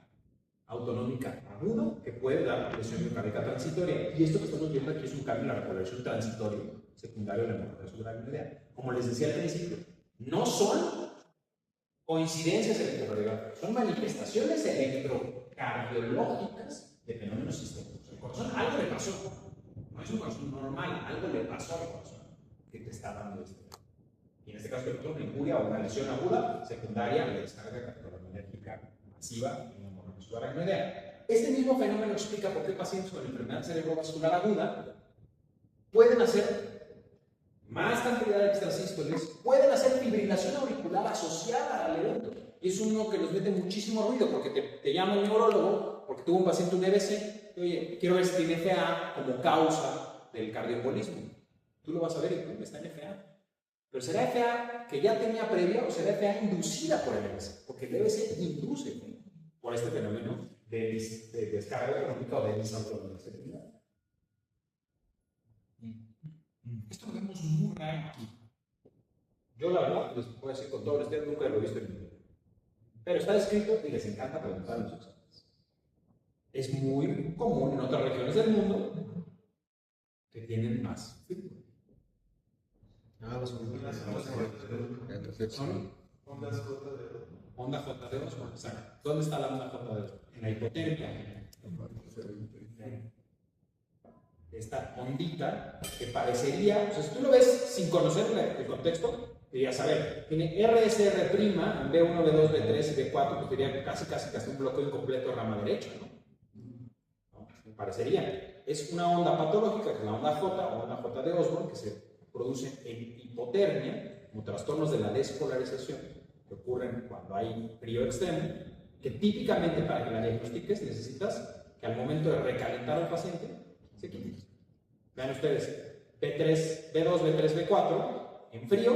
autonómica agudo que puede dar lesión miocárdica transitoria. Y esto que estamos viendo aquí es un cambio en la repolarización transitoria secundario de la hemorragia subaracnoidea. Como les decía al principio, no son coincidencias electrocardiográficas, son manifestaciones electrocardiológicas de fenómenos sistémicos. El corazón algo le pasó, no es un corazón normal, algo le pasó al corazón que te está dando esto. Y en este caso, una injuria o una lesión aguda secundaria a la descarga catecolinérgica masiva en la hemorragia subaracnoidea. Este mismo fenómeno explica por qué pacientes con enfermedad cerebrovascular aguda pueden hacer más cantidad de extrasístoles, pueden hacer fibrilación auricular asociada al evento. Y es uno que les mete muchísimo ruido porque te llama el neurólogo porque tuvo un paciente un EBC y oye, quiero ver si tiene FA como causa del cardioembolismo. Tú lo vas a ver y está en FA. Pero ¿será FA que ya tenía previa o será FA inducida por el EBC? Porque el EBC induce por este fenómeno de descarga económica o de disautonomía. Esto lo vemos muy raro aquí. Yo la verdad, les puedo decir con todo respeto, nunca lo he visto en mi vida. Pero está escrito y les encanta preguntar en los exámenes. Es muy común en otras regiones del mundo que tienen más fibra. Las ondas. Son ondas JD2. Onda JD2, bueno, exacto. ¿Dónde está la onda JD2? En la hipotermia. Esta ondita que parecería, o sea, si tú lo ves sin conocer el contexto, dirías, a ver, tiene RSR' en B1, B2, B3 y B4, pues diría casi un bloqueo incompleto rama derecha, ¿no? Parecería. Es una onda patológica, que es la onda J o onda J de Osborn, que se produce en hipotermia, como trastornos de la despolarización, que ocurren cuando hay frío extremo, que típicamente para que la diagnostiques necesitas que al momento de recalentar al paciente se quite. Vean ustedes, B3, B2, B3, B4 en frío,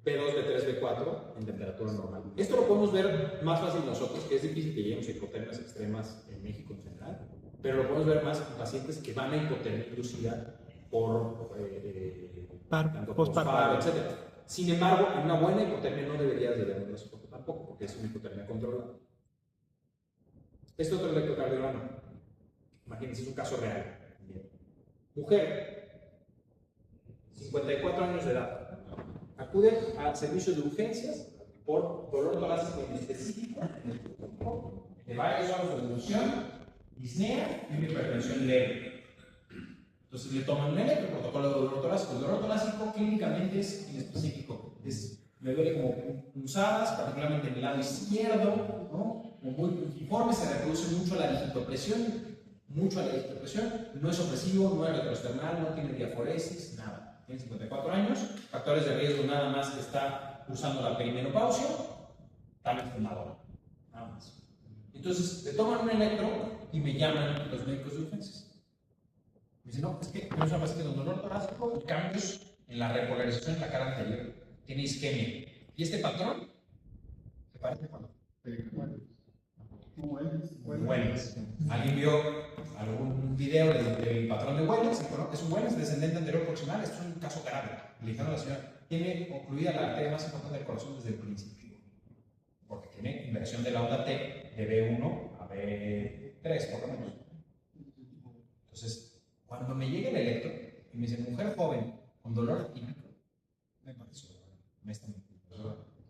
B2, B3, B4 en temperatura normal. Esto lo podemos ver más fácil nosotros, que es difícil que lleguemos a hipotermias extremas en México en general, pero lo podemos ver más en pacientes que van a hipotermia inducida por postparo, etc. Sin embargo, en una buena hipotermia no deberías de ver eso tampoco, porque es una hipotermia controlada. Este otro electrocardiograma, imagínense, es un caso real. Mujer, 54 años de edad, acude al servicio de urgencias por dolor torácico inespecífico, de varios grados de reducción, disnea y una hipertensión leve. Entonces le toman un electro, protocolo de dolor torácico. El dolor torácico clínicamente es inespecífico, me duele como punzadas, particularmente en el lado izquierdo, ¿no? Como muy uniforme, se reproduce mucho la digitopresión, no es opresivo, no es retrosternal, no tiene diaforesis, nada. Tiene 54 años, factores de riesgo nada más que está usando la perimenopausia, también fumador, nada más. Entonces le toman un electro y me llaman los médicos de urgencias. Me dicen, no, es que tenemos una paciente con dolor torácico y cambios en la repolarización en la cara anterior, tiene isquemia. ¿Y este patrón? ¿Se parece cuándo? Wellens. ¿Alguien vio algún video del patrón de Wellens? Es un Wellens descendente anterior proximal, esto es un caso grave. Le dijeron a la señora, tiene ocluida la arteria más importante del corazón desde el principio, porque tiene inversión de la onda T de B1 a B3, por lo menos. Entonces, cuando me llega el electro y me dice, mujer joven con dolor típico, me pareció,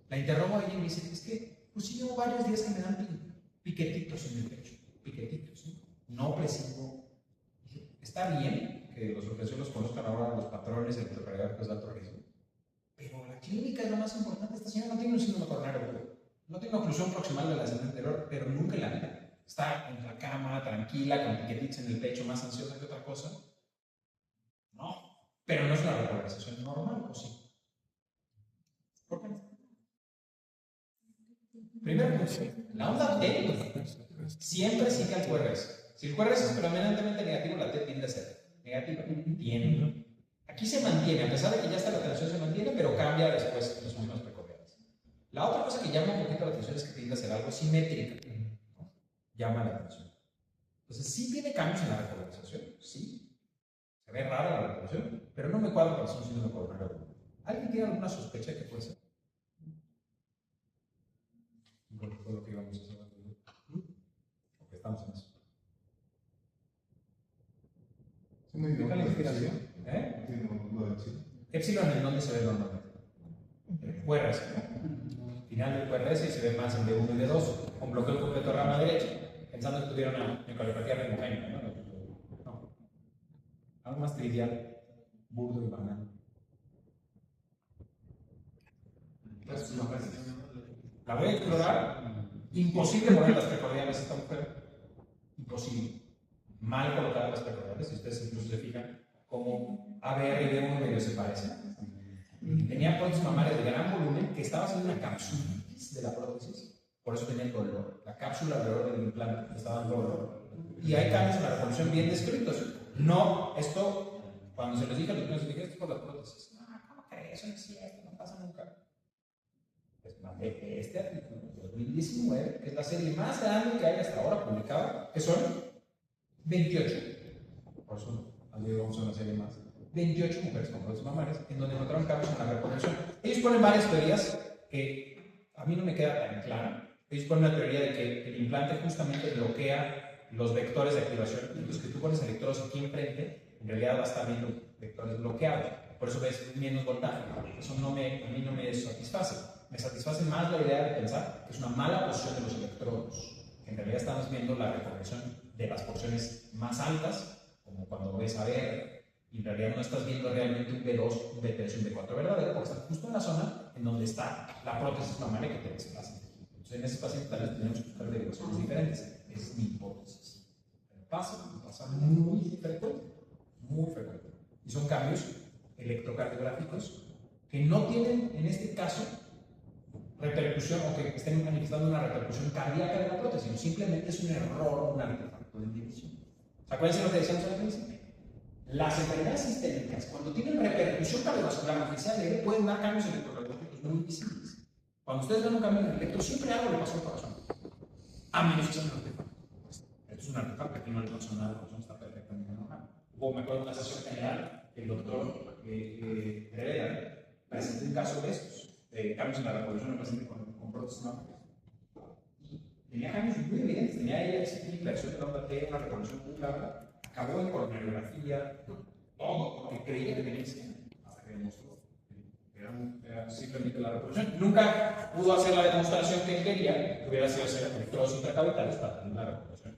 la interrogo a ella y me dice, es que pues sí llevo varios días que me dan piquetitos en el pecho, piquetitos, no opresivo. Está bien que los urgenciólogos conozcan ahora los patrones electrocardiográficos de alto riesgo, pero la clínica es lo más importante. Esta señora no tiene un síndrome coronario agudo, no tiene una oclusión proximal de la descendente anterior, pero nunca en la vida. Está en la cama, tranquila, con piquetitos en el pecho, más ansiosa que otra cosa. No, pero no es una repolarización normal, ¿o sí? ¿Por qué no? Primero, la onda T siempre sigue al QRS. Si el QRS es predominantemente negativo, la T tiende a ser negativa. Tiende. Aquí se mantiene, a pesar de que ya está la tensión se mantiene, pero cambia después en los mismos precordiales. La otra cosa que llama un poquito la atención es que tiende a ser algo simétrica. ¿No? Llama la atención. Entonces, sí tiene cambios en la repolarización, sí. Se ve rara la repolarización, pero no me cuadra para ser un síndrome coronario. ¿Alguien tiene alguna sospecha de que puede ser? Porque fue lo que íbamos a hacer. Porque estamos en eso. Muy bien. La inspiración. Epsilon en dónde se ve normalmente. El QRS, ¿no? Final del QRS y se ve más en B1 y B2, con bloqueo completo rama derecha, pensando que tuviera una miocardiopatía reumogénica, ¿no? Algo más trivial, burdo y banal. La voy a explorar. Imposible poner las precordiales a esta mujer. Imposible. Mal colocadas las precordiales. Si ustedes incluso se fijan como ABR y B1 medio se parecen. Tenía prótesis mamaria de gran volumen que estaba haciendo una capsulitis de la prótesis. Por eso tenía el dolor. La cápsula alrededor del implante estaba dando dolor. Y hay cambios en la revolución bien descritos. No, esto, cuando se les dije a los niños, dije, esto es por la prótesis. No, ¿cómo crees? Eso no es cierto, no pasa nunca. Pues mandé este artículo de 2019, que es la serie más grande que hay hasta ahora publicada, que son 28. Por eso, allí vamos a una serie más. 28 mujeres con prótesis mamarias, en donde encontraron cambios en la reproducción. Ellos ponen varias teorías que a mí no me queda tan clara. Ellos ponen una teoría de que el implante justamente bloquea los vectores de activación. Entonces, que tú pones electrodos aquí enfrente, en realidad va a estar viendo vectores bloqueados. Por eso ves menos voltaje. Eso a mí no me satisface. Me satisface más la idea de pensar que es una mala posición de los electrodos. Que en realidad estamos viendo la recorrección de las porciones más altas, como cuando ves a ver, y en realidad no estás viendo realmente un B2, un B3 y un B4 verdadero, porque estás justo en la zona en donde está la prótesis mamaria que te desplaza. Entonces, en ese paciente tal vez tenemos que buscar derivaciones diferentes. Esa es mi hipótesis. Pero pasa muy frecuente, muy frecuente. Y son cambios electrocardiográficos que no tienen, en este caso, repercusión o que estén manifestando una repercusión cardíaca de la prótesis, sino simplemente es un error, un artefacto de división. Acuérdense lo que decíamos al principio. Las enfermedades sistémicas, cuando tienen repercusión cardiovascular oficial, pueden dar cambios electrocardiográficos muy visibles. Cuando ustedes ven un cambio en el electro, siempre algo le pasó al corazón. A menos que sea un artefacto. Esto es un artefacto, aquí no le pasó nada al corazón, está perfectamente normal. Hubo, me acuerdo, una sesión general, el doctor Herrera presentó un caso de estos. Cambios en la reproducción del paciente con prótesis mágicas. Tenía cambios muy evidentes, tenía ella esa inversión de la onda T, una reproducción muy larga, acabó en coronariografía, todo, porque creía que tenía isquemia, hasta que demostró que era simplemente la reproducción. Nunca pudo hacer la demostración que quería, que hubiera sido hacer electrodos intracavitales para tener la reproducción.